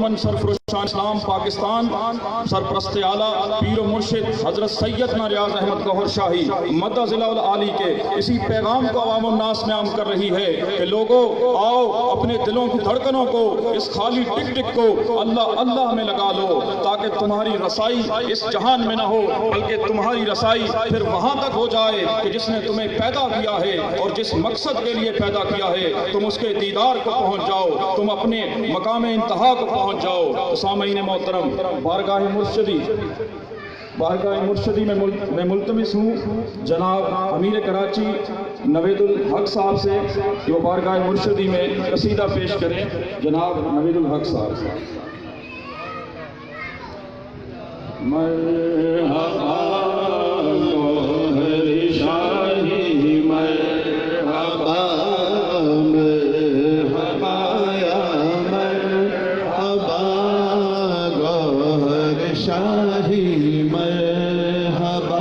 دیوبند سرفروشان اسلام پاکستان سرپرست اعلیٰ پیر و مرشد حضرت سیدنا ریاض احمد گوہر شاہی مدہ ضلع العالی کے اسی پیغام کو عوام الناس میں عام کر رہی ہے کہ لوگوں آؤ اپنے دلوں کی دھڑکنوں کو اس خالی ٹک ٹک کو اللہ اللہ میں لگا لو تاکہ تمہاری رسائی اس جہان میں نہ ہو بلکہ تمہاری رسائی پھر وہاں تک ہو جائے کہ جس نے تمہیں پیدا کیا ہے اور جس مقصد کے لیے پیدا کیا ہے تم اس کے دیدار کو پہنچ جاؤ، تم اپنے مقام انتہا کو پہنچ جاؤ۔ سامعین محترم، بارگاہ مرشدی میں ملتمس ہوں جناب امیر کراچی نوید الحق صاحب سے کہ وہ بارگاہ مرشدی میں قصیدہ پیش کریں۔ جناب نوید الحق صاحب۔ مرحبا گوہر شاہی مرحبا مرحبا یا مرحبا گوہر شاہی مرحبا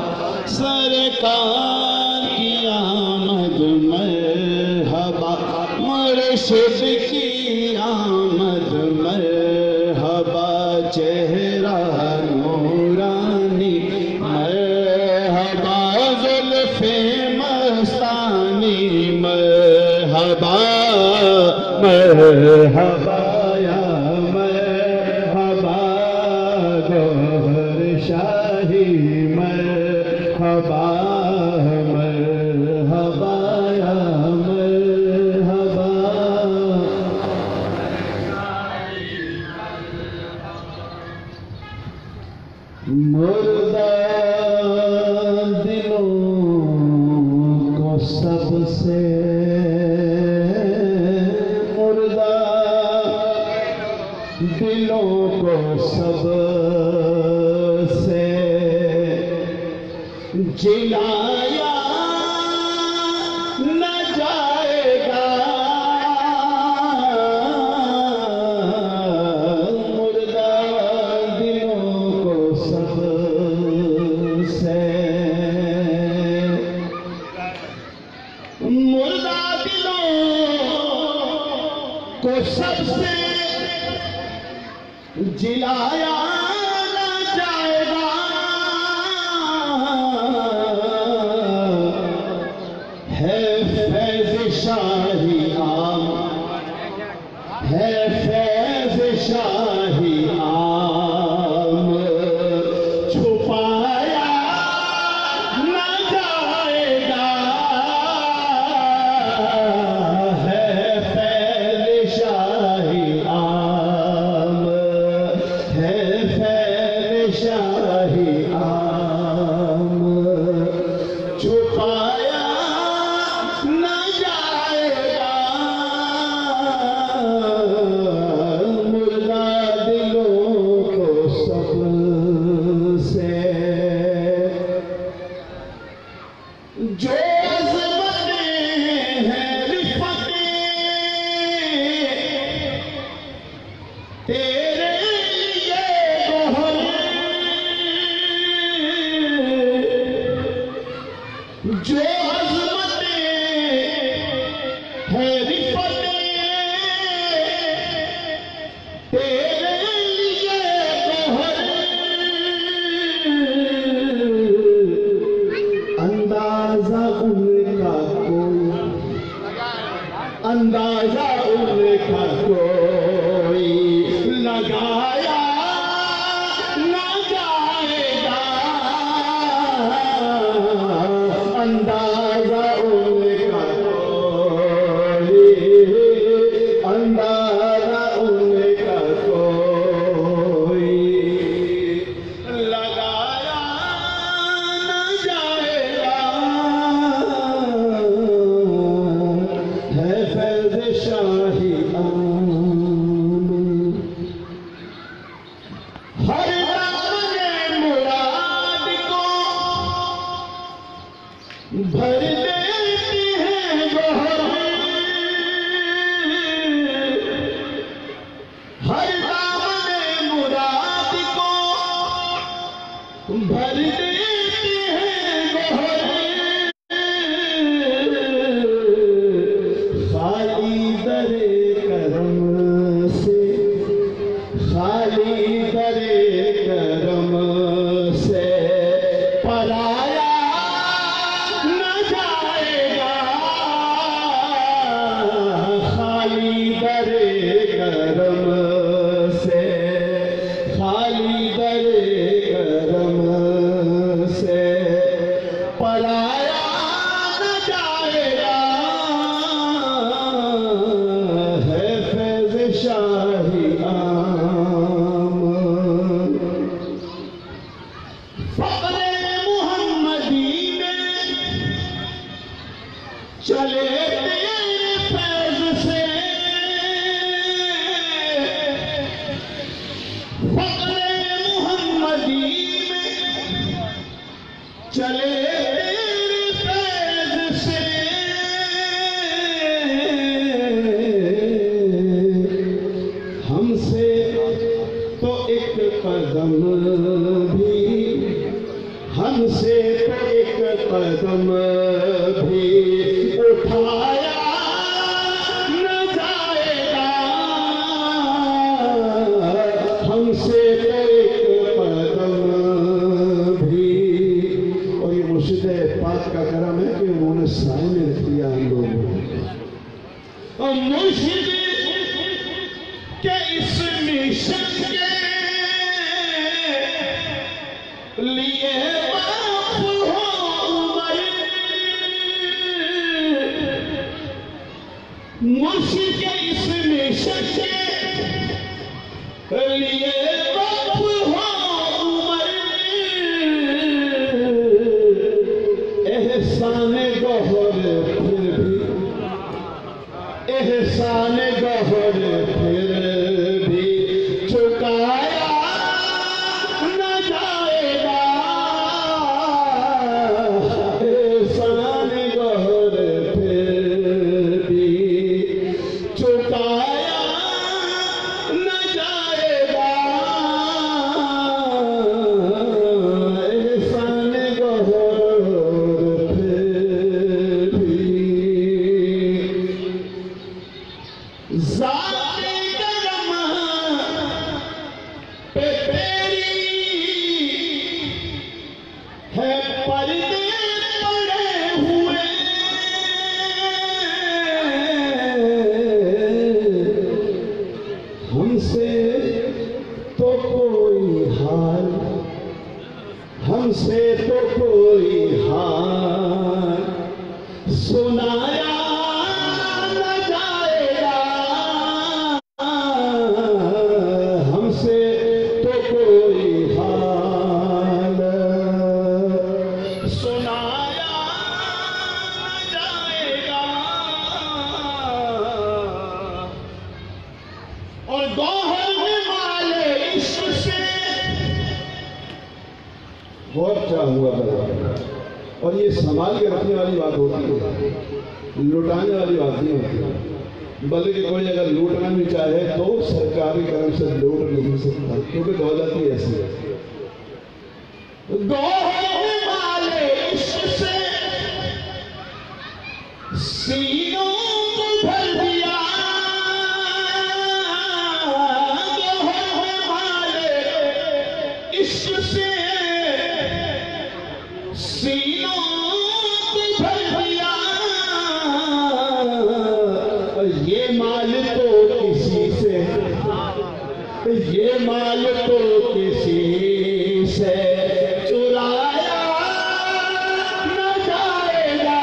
سرکار کی آمد مرحبا مرشد کی آمد مرحبا چہرہ نورانی مرحبا زلف مستانی مرحبا مرحبا یا مرحبا گوہر شاہی مرحبا مرحبا یا مرحبا مردہ دلوں کو سب سے مردہ دلوں کو سب سے جلایا نہ جائے گا مردہ دلوں کو سب سے مردہ دلوں کو سب سے جلایا نہ جائے گا ہے فیض شاہی عام ہے فیض شاہی عام چھپایا نہ جائے گا ہے فیض شاہی عام ہے فیض شاہی عام چھپایا نہ جائے گا مردہ دلوں کو سب سے جو عظمتیں ہیں رفعتیں تیرے لیے گوہر جو عظمتیں ہیں رفعتیں تیرے لیے گوہر اندازہ ان کا کوئی اندازہ ان کا کوئی لگایا نہ جائے گا اندازہ ان کا کوئی اندازہ ان کا کوئی لگایا نہ جائے گا ہے فیض شاہی عام خالی در کرم سے پرایا نہ جائے گا، خالی در کرم سے، خالی در کرم سے پرایا نہ جائے گا، ہے فیض شاہی عام، فقر محمدی میں چلے تیرے فیض سے، فقر محمدی میں چلے تیرے فیض سے، ہم سے تو ایک قدم بھی، ہم سے تو ایک قدم بھی اٹھایا نہ جائے گا، ہم سے تو ایک قدم بھی۔ اور یہ مرشد پاک کا کرم ہے کہ انہوں نے سائے میں رکھ دیا ہم لوگوں کو، اور مرشد کہ اس مشن کے لیے وقف ہو عمر، مرشد کے اس مشن کے لیے وقف ہو عمر، احسان گوہر پھر بھی، احسان گوہر پھر بھی چکایا نہ جائے گا، احسان گوہر پھر بھی چکایا نہ جائے گا، احسان گوہر پھر بھی۔ ذات کرم پہ تیری ہے پردے پڑے ہوئے، ہم سے تو کوئی حال، ہم سے تو کوئی حال سنایا نہ جائے گا، ہم سے تو کوئی حال سنایا نہ جائے گا، اور گوہر مال عشق سے بہت کیا ہوا کرا، اور یہ سنبھال کے رکھنے والی بات ہوتی ہے، لٹانے والی بات نہیں ہوتی، بلکہ کوئی اگر لوٹنا بھی چاہے تو سرکاری کرم سے لوٹ نہیں سکتا، کیونکہ دولت ہی ایسی ہے۔ گوہر مال عشق سے سینوں کو بھر دیا، گوہر مال عشق سے سینوں کو بھر دیا، یہ مال تو کسی سے، یہ مال تو کسی سے چرایا نہ جائے گا،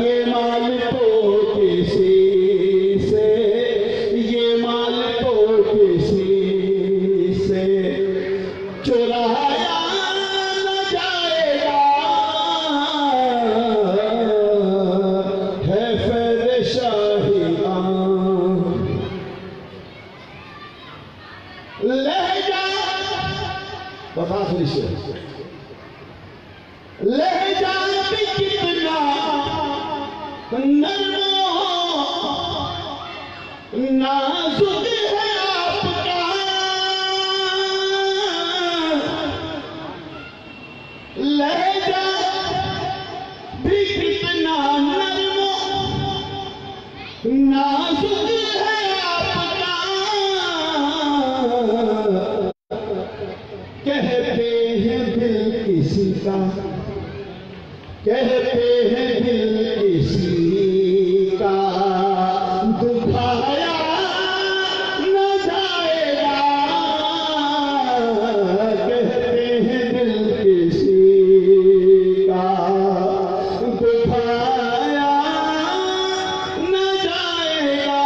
یہ مال تو کسی سے، یہ مال تو کسی سے چرایا نہ جائے گا، ہے فیض شاہی عام، لہجہ بخاصری سے لہجہ بھی کتنا نرم نازک ہے آپ کا، لہجہ بھی کتنا نرم نازک ہے آپ کہتے ہیں دل کسی کا دکھایا نہ جائے گا، کہتے ہیں دل کسی کا دکھایا نہ جائے گا،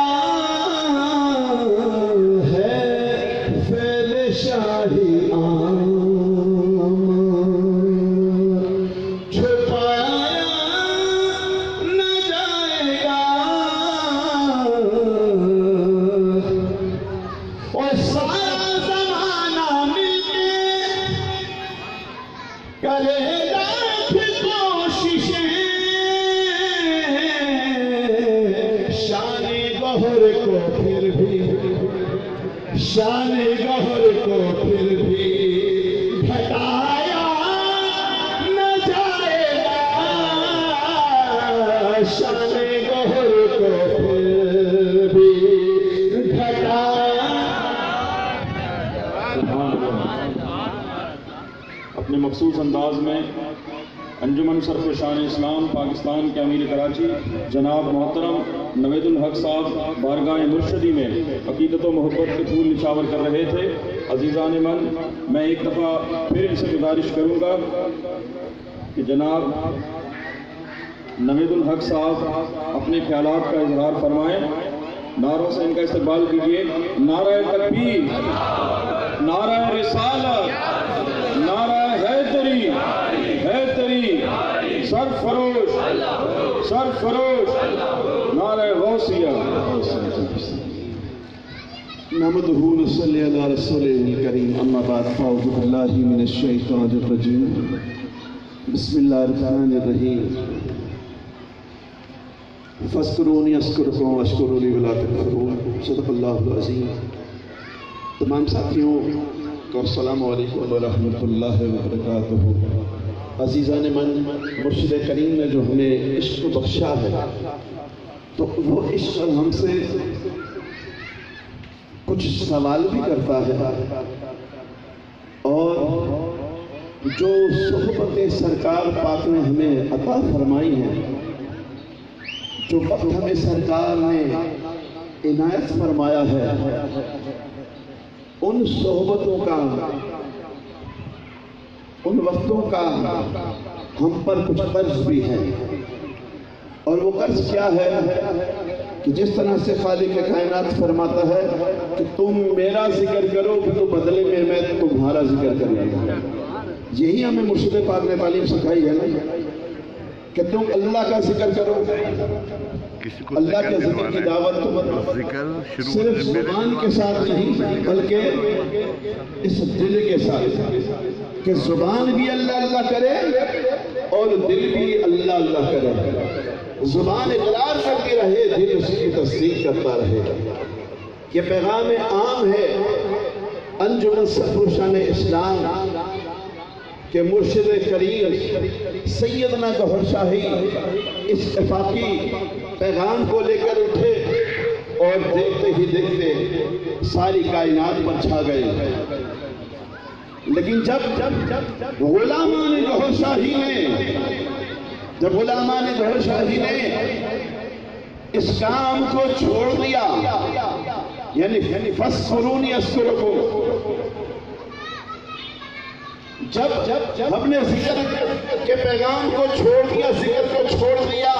ہے فعل شاہی شان گہر کو پھر بھی گھٹایا نہ جائے گا، شان گہر کو پھر بھی گھٹایا۔ اپنے مخصوص انداز میں انجمن سرف شان اسلام پاکستان کے امیر کراچی جناب محترم نوید الحق صاحب بارگاہ مرشدی میں عقیدت و محبت کے پھول نچھاور کر رہے تھے۔ عزیزان من، میں ایک دفعہ پھر ان سے گزارش کروں گا کہ جناب نوید الحق صاحب اپنے خیالات کا اظہار فرمائیں۔ نعروں سے ان کا استقبال کیجیے۔ نعرہ تکبیر، نعرہ رسالت، نعرہ حیدری، حیدری، سرفروش، سرفروش، نعرہ غوثیہ۔ نحمدہ ونصلی علی رسولہ الکریم، اما بعد فاعوذ باللہ من الشیطان الرجیم، بسم اللہ الرحمن الرحیم۔ فاذکرونی اذکرکم واشکروا لی ولا تکفرون، صدق اللہ العظیم۔ تمام ساتھیوں کو السلام علیکم ورحمۃ اللہ وبرکاتہ۔ عزیزان من، مرشد کریم نے جو ہمیں عشق بخشا ہے، تو وہ عشق ہم سے کچھ سوال بھی کرتا ہے، اور جو صحبت سرکار پاک نے ہمیں عطا فرمائی ہے، جو وقت ہمیں سرکار نے عنایت فرمایا ہے، ان صحبتوں کا، ان وقتوں کا ہم پر کچھ قرض بھی ہے۔ اور وہ قرض کیا ہے کہ جس طرح سے خالق کائنات فرماتا ہے کہ تم میرا ذکر کرو تو بدلے میں تمہارا ذکر کروں گا۔ یہی ہمیں مرشد پاک نے تعلیم سکھائی ہے نا کہ تم اللہ کا ذکر کرو۔ اللہ کے ذکر کی دعوت تو صرف زبان کے ساتھ نہیں، بلکہ اس دل کے ساتھ، کہ زبان بھی اللہ اللہ کرے اور دل بھی اللہ اللہ کرے۔ زبان اقرار کرتی رہے، دل اس کی تصدیق کرتا رہے۔ یہ پیغام عام ہے انجمن سرف شان اسلام کہ مرشد کریم سیدنا گوہر شاہی اس افاقی پیغام کو لے کر اٹھے، اور دیکھتے ہی دیکھتے ساری کائنات پر چھا گئے۔ لیکن جب غلامان گوہر شاہی نے اس کام کو چھوڑ دیا، یعنی فاذکرونی اذکرکم، جب ہم نے ذکر کے پیغام کو چھوڑ دیا، ذکر کو چھوڑ دیا،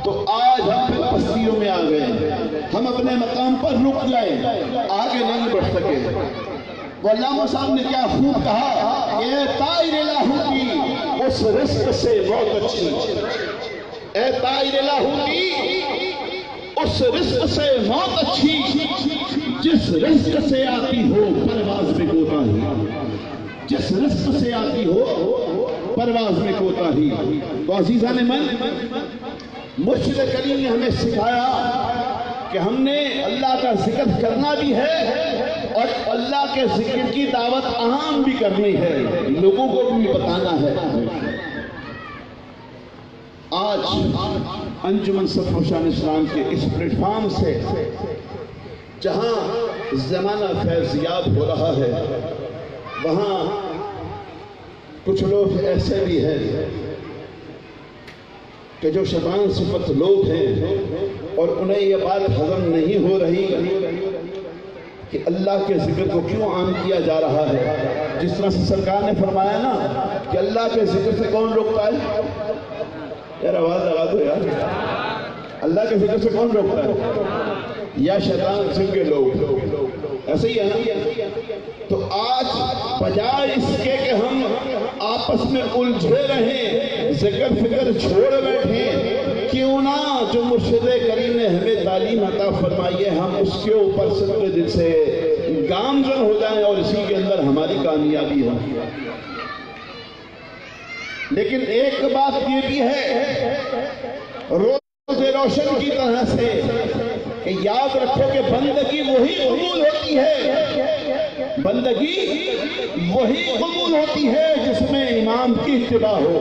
تو آج ہم پستیوں میں آ گئے، ہم اپنے مقام پر رک گئے، آگے نہیں بڑھ سکے۔ وہ علامہ صاحب نے کیا خوب کہا کہ اے طائر لاہوتی اس رزق سے بہت اچھی، اے طائر لاہوتی اس رزق سے بہت اچھی، جس رزق سے آتی ہو پرواز میں کوتاہی، جس رزق سے آتی ہو پرواز میں کوتاہی۔ تو عزیزان من، مرشد کریم نے ہمیں سکھایا کہ ہم نے اللہ کا ذکر کرنا بھی ہے اور اللہ کے ذکر کی دعوت عام بھی کرنی ہے، لوگوں کو بھی بتانا ہے۔ آج انجمن سرف شان اسلام کے اس پلیٹ فارم سے جہاں زمانہ فیضیاب ہو رہا ہے، وہاں کچھ لوگ ایسے بھی ہیں کہ جو شیطان صفت لوگ ہیں اور انہیں یہ بات ہضم نہیں ہو رہی کہ اللہ کے ذکر کو کیوں عام کیا جا رہا ہے. جس طرح سے سرکار نے فرمایا نا کہ اللہ کے ذکر سے کون روکتا ہے؟ یار آواز لگا دو یار. اللہ کے ذکر سے کون روکتا ہے؟ یا شیطان قسم کے لوگ. ایسے ہی ہے نا. تو آج بجائے اس کے کہ ہم آپس میں الجھے رہیں، ذکر فکر چھوڑ بیٹھیں، کیوں نہ جو مرشد کریم نے ہمیں تعلیم عطا فرمائی ہے ہم اس کے اوپر صدقے دل سے گامزن ہو جائیں اور اسی کے اندر ہماری کامیابی ہو. لیکن ایک بات یہ بھی ہے روز روشن کی طرح سے کہ یاد رکھو کہ بندگی وہی قبول ہوتی ہے، بندگی وہی قبول ہوتی ہے جس میں امام کی اتباع ہو.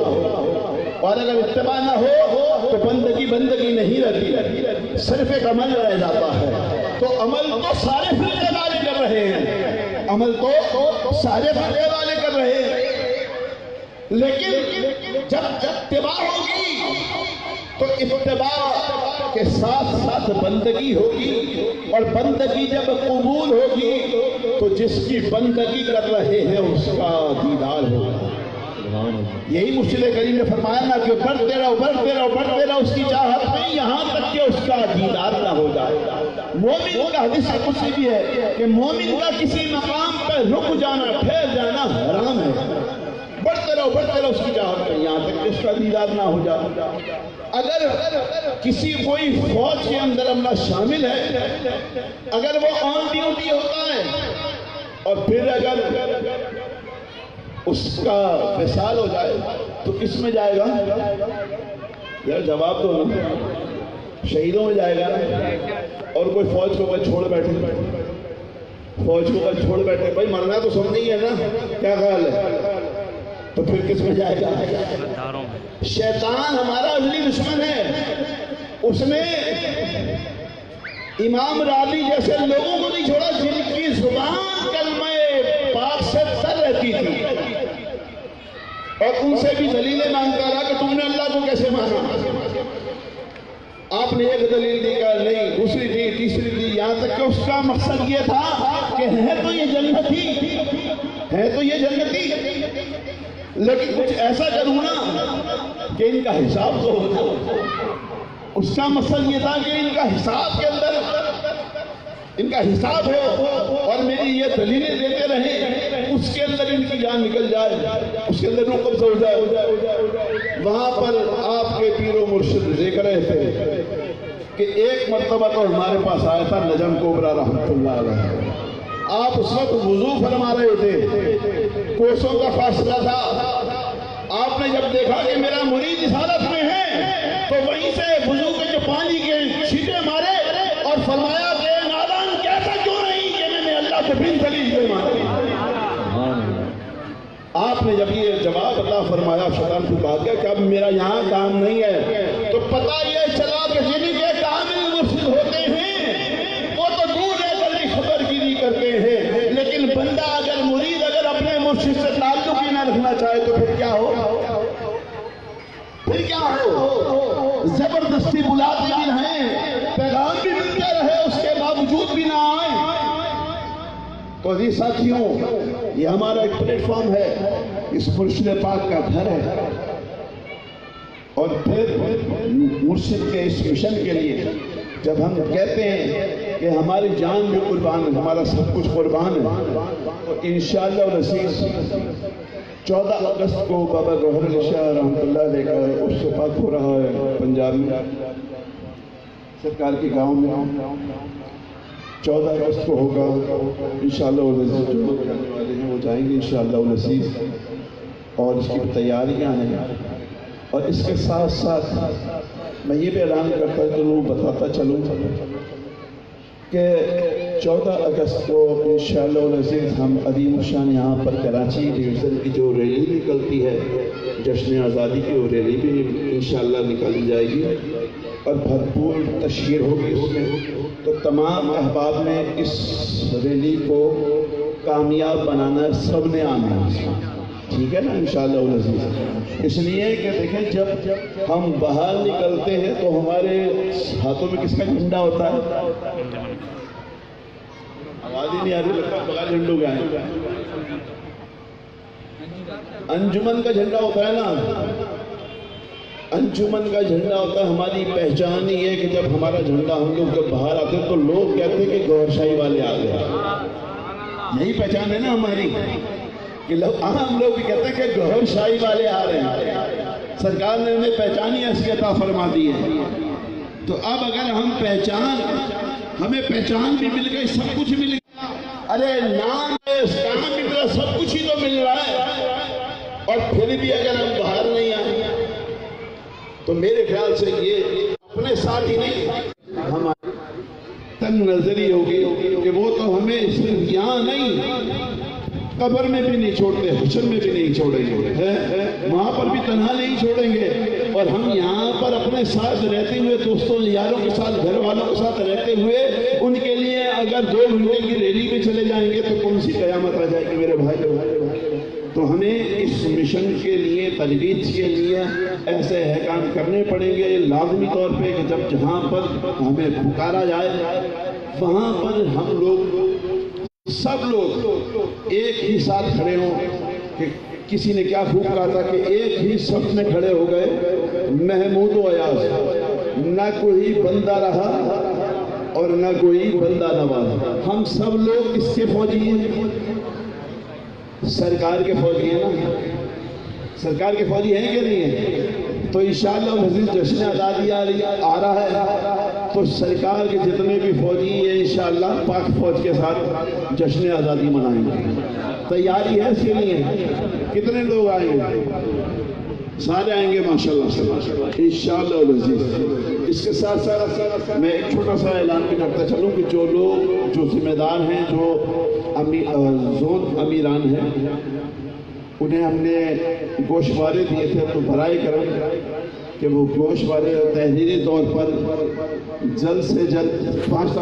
اور اگر اتباع نہ ہو تو بندگی نہیں رہتی، صرف ایک عمل رہ جاتا ہے. تو عمل تو سارے فرقے والے کر رہے ہیں، عمل تو سارے فرقے والے کر رہے ہیں، لیکن جب اتباع ہوگی تو اتباع کے ساتھ ساتھ بندگی ہوگی، اور بندگی جب قبول ہوگی تو جس کی بندگی کر رہے ہیں اس کا دیدار ہوگا. یہی مرشد کریم نے فرمایا نا کہ بڑھتے رہو بڑھتے رہو بڑھتے رہو اس کی چاہت میں یہاں تک کہ اس کا دیدار نہ ہو جائے. مومن کا حدیث قدسی بھی ہے کہ مومن کا کسی مقام پر رک جانا ٹھہر جانا حرام ہے. بڑھتے رہو اس کی چاہت میں یہاں تک کہ اس کا دیدار نہ ہو جائے. اگر کسی کوئی فوج کے اندر عملہ شامل ہے، اگر وہ آن ڈیوٹی ہوتا ہے اور پھر اگر اس کا وصال ہو جائے تو کس میں جائے گا؟ یار جواب دو نا. شہیدوں میں جائے گا. اور کوئی فوج کو بس چھوڑ بیٹھے، فوج کو بس چھوڑ بیٹھے، بھائی مرنا تو سب نہیں ہے نا، کیا خیال ہے؟ تو پھر کس میں جائے گا؟ شیطان ہمارا اصلی دشمن ہے. اس نے امام راضی جیسے لوگوں کو نہیں چھوڑا جن کی زبان کلمہ پاک سے سر رہتی تھی، اور ان سے بھی دلیلیں مانگتا رہا کہ تم نے اللہ کو کیسے مانا. آپ نے ایک دلیل دی کہ نہیں، دوسری دی، تیسری دی، یہاں تک کہ اس کا مقصد یہ تھا کہ ہے تو یہ جنتی، ہے تو یہ جنتی، لیکن کچھ ایسا کروں نا کہ ان کا حساب تو ہوتا. اس کا مقصد یہ تھا کہ ان کا حساب کے اندر ان کا حساب ہو اور میری یہ دلیلیں دیتے رہیں، اس کے اندر ان کی جان نکل جائے، اس کے اندر روح قبضہ ہو جائے. وہاں پر آپ کے پیر و مرشد دیکھ رہے تھے کہ ایک مرتبہ تو ہمارے پاس آیا تھا نجم کوبرا رحمۃ اللہ علیہ. آپ اس وقت وضو فرما رہے تھے، کوسوں کا فاصلہ تھا. آپ نے جب دیکھا کہ میرا مرید اس حالت میں ہے تو وہیں سے وضو کے جو پانی کے چھینٹے مارے اور فرمایا کہ نادان کیسا کیوں نہیں کہ میں نے اللہ کو بن دلیل سے مارا. آپ نے جب یہ جواب عطا فرمایا شیطان کو بات کیا کہ اب میرا یہاں کام نہیں ہے، تو پتہ یہ چلا کہ جن کے کامل مرشد ہوتے ہیں وہ تو دور رہ کر بھی خبر گیری کرتے ہیں، لیکن بندہ اگر مرید اگر اپنے مرشد سے تعلق ہی نہ رکھنا چاہے تو پھر کیا ہو؟ پھر کیا ہو؟ زبردستی بلاتے بھی رہیں، پیغام بھی ملتے رہے، اس کے باوجود بھی نہ آئیں. تو عزیز ساتھیوں، یہ ہمارا ایک پلیٹ فارم ہے، اس مرشد پاک کا گھر ہے، اور پھر مرشد کے اس مشن کے لیے جب ہم کہتے ہیں کہ ہماری جان بھی قربان ہے، ہمارا سب کچھ قربان ہے، تو انشاءاللہ العزیز 14 اگست کو بابا گوہر علی شاہ رحمۃ اللہ علیہ کا عرس پاک ہو رہا ہے پنجاب میں، سرکار کے گاؤں میں. 14 اگست کو ہوگا انشاءاللہ العزیز. جو لوگ جانے والے ہیں وہ جائیں گے انشاءاللہ العزیز، اور اس کی تیاریاں ہیں. اور اس کے ساتھ ساتھ میں یہ بھی اعلان کرتا چلوں، بتاتا چلوں کہ 14 اگست کو انشاءاللہ العزیز ہم عظیم الشان یہاں پر کراچی ڈویژن کی جو ریلی نکلتی ہے، جشن آزادی کی وہ ریلی بھی انشاءاللہ نکالی جائے گی اور بھرپور تشہیر ہوگی اس میں. تو تمام احباب نے اس ریلی کو کامیاب بنانا، سب نے آنا ہے. ٹھیک ہے نا انشاءاللہ العزیز. اس لیے کہ دیکھیں جب ہم باہر نکلتے ہیں تو ہمارے ہاتھوں میں کس کا جھنڈا ہوتا ہے؟ آواز ہی نہیں آ رہی، لگتا ہے بغیر جھنڈوں کے آئے. انجمن کا جھنڈا ہوتا ہے نا، انجمن کا جھنڈا ہوتا ہے. ہماری پہچان ہی ہے کہ جب ہمارا جھنڈا ہم لوگ جب باہر آتے ہیں تو لوگ کہتے ہیں کہ گوھر شاہی والے آ گئے. یہی پہچان ہے نا ہماری کہ ہم لوگ بھی کہتے ہیں کہ گوھر شاہی والے آ رہے ہیں. سرکار نے انہیں پہچانی ایسی عطا فرما دی ہے. تو اب اگر ہم ہمیں پہچان بھی مل گئی، سب کچھ مل گیا، ارے نام کام بھی ملا، سب کچھ ہی تو مل رہا ہے، اور پھر بھی اگر ہم باہر نہیں آئے تو میرے خیال سے یہ اپنے ساتھ ہی نہیں ہماری تنگ نظری ہوگی کہ وہ تو ہمیں صرف یہاں نہیں قبر میں بھی نہیں چھوڑتے، حشر میں بھی نہیں چھوڑیں گے، وہاں پر بھی تنہا نہیں چھوڑیں گے. اور ہم یہاں پر اپنے ساتھ رہتے ہوئے دوستوں یاروں کے ساتھ گھر والوں کے ساتھ رہتے ہوئے ان کے لیے اگر 2 گھنٹے کی ریلی میں چلے جائیں گے تو کون سی قیامت آ جائے گی میرے بھائی. تو ہمیں اس مشن کے لیے، تجویز کے لیے ایسے احکام کرنے پڑیں گے لازمی طور پہ کہ جب جہاں پر ہمیں پکارا جائے وہاں پر ہم لوگ سب لوگ ایک ہی ساتھ کھڑے ہوں. کہ کسی نے کیا خوب کہا تھا کہ ایک ہی صف میں کھڑے ہو گئے محمود و ایاز، نہ کوئی بندہ رہا اور نہ کوئی بندہ نواز. ہم سب لوگ کس کے فوجی ہیں؟ سرکار کے فوجی ہیں نا. سرکار کے فوجی ہیں کہ نہیں ہیں؟ تو انشاءاللہ العزیز جشن آزادی آ رہا ہے تو سرکار کے جتنے بھی فوجی ہیں انشاءاللہ پاک فوج کے ساتھ جشن آزادی منائیں گے. تیاری ہے اس کے لیے؟ کتنے لوگ آئیں گے؟ سارے آئیں گے ماشاءاللہ انشاءاللہ العزیز. اس کے ساتھ ساتھ میں ایک چھوٹا سا اعلان بھی کرتا چلوں کہ جو لوگ جو ذمہ دار ہیں، جو زون امیران ہیں، انہیں ہم نے گوشوارے دیے تھے تو برائے کرم کہ وہ گوشوارے تحریری طور پر جلد سے جلد 5